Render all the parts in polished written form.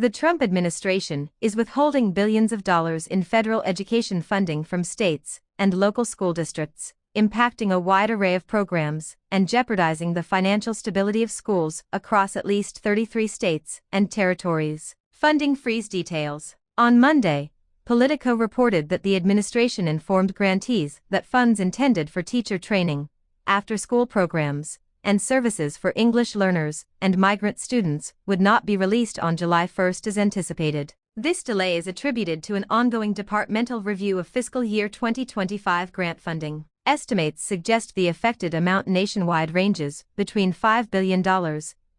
The Trump administration is withholding billions of dollars in federal education funding from states and local school districts, impacting a wide array of programs and jeopardizing the financial stability of schools across at least 33 states and territories. Funding freeze details. On Monday, Politico reported that the administration informed grantees that funds intended for teacher training, after-school programs, and services for English learners and migrant students would not be released on July 1 as anticipated. This delay is attributed to an ongoing departmental review of fiscal year 2025 grant funding. Estimates suggest the affected amount nationwide ranges between $5 billion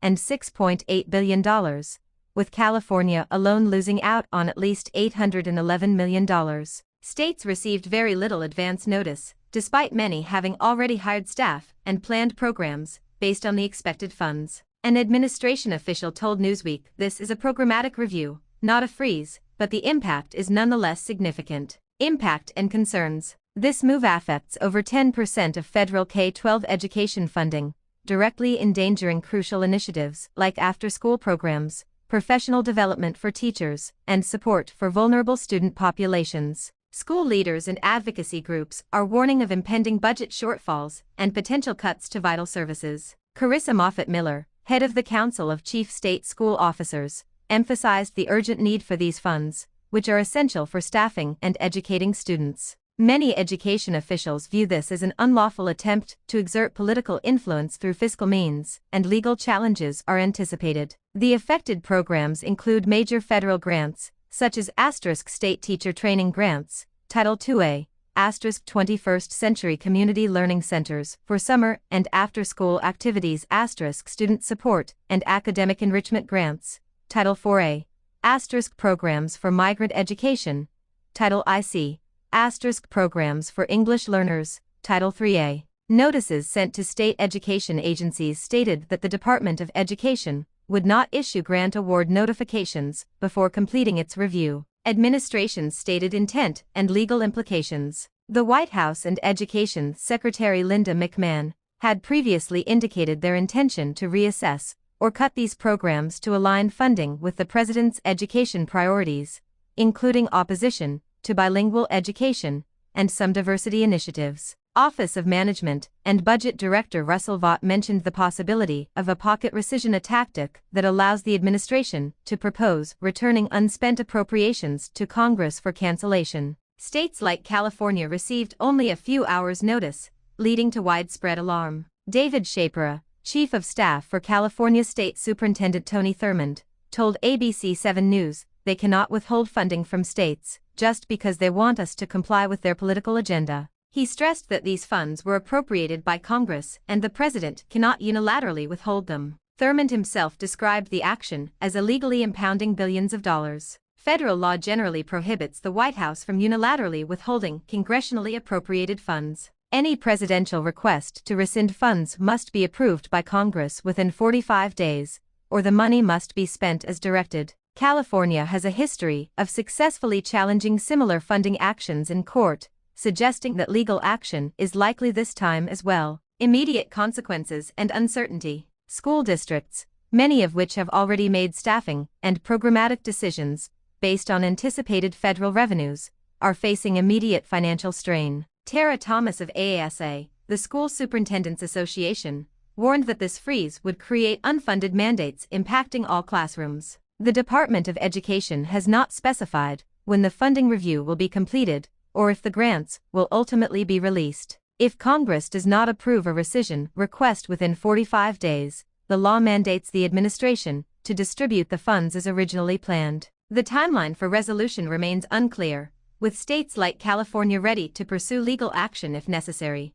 and $6.8 billion, with California alone losing out on at least $811 million. States received very little advance notice, despite many having already hired staff and planned programs based on the expected funds. An administration official told Newsweek this is a programmatic review, not a freeze, but the impact is nonetheless significant. Impact and concerns. This move affects over 10% of federal K-12 education funding, directly endangering crucial initiatives like after-school programs, professional development for teachers, and support for vulnerable student populations. School leaders and advocacy groups are warning of impending budget shortfalls and potential cuts to vital services. Carissa Moffett-Miller, head of the Council of Chief State School Officers, emphasized the urgent need for these funds, which are essential for staffing and educating students. Many education officials view this as an unlawful attempt to exert political influence through fiscal means, and legal challenges are anticipated. The affected programs include major federal grants, such as *State Teacher Training Grants, Title IIA, *21st Century Community Learning Centers for summer and after-school activities, *Student Support and Academic Enrichment Grants, Title IVA, *Programs for Migrant Education, Title IC, *Programs for English Learners, Title IIIA. Notices sent to state education agencies stated that the Department of Education would not issue grant award notifications before completing its review. Administration's stated intent and legal implications. The White House and Education Secretary Linda McMahon had previously indicated their intention to reassess or cut these programs to align funding with the president's education priorities, including opposition to bilingual education and some diversity initiatives. Office of Management and Budget Director Russell Vought mentioned the possibility of a pocket rescission, a tactic that allows the administration to propose returning unspent appropriations to Congress for cancellation. States like California received only a few hours' notice, leading to widespread alarm. David Shapira, Chief of Staff for California State Superintendent Tony Thurmond, told ABC 7 News they cannot withhold funding from states just because they want us to comply with their political agenda. He stressed that these funds were appropriated by Congress and the president cannot unilaterally withhold them. Thurmond himself described the action as illegally impounding billions of dollars. Federal law generally prohibits the White House from unilaterally withholding congressionally appropriated funds. Any presidential request to rescind funds must be approved by Congress within 45 days, or the money must be spent as directed. California has a history of successfully challenging similar funding actions in court, suggesting that legal action is likely this time as well. Immediate consequences and uncertainty. School districts, many of which have already made staffing and programmatic decisions based on anticipated federal revenues, are facing immediate financial strain. Tara Thomas of AASA, the School Superintendents Association, warned that this freeze would create unfunded mandates impacting all classrooms. The Department of Education has not specified when the funding review will be completed, or if the grants will ultimately be released. If Congress does not approve a rescission request within 45 days, the law mandates the administration to distribute the funds as originally planned. The timeline for resolution remains unclear, with states like California ready to pursue legal action if necessary.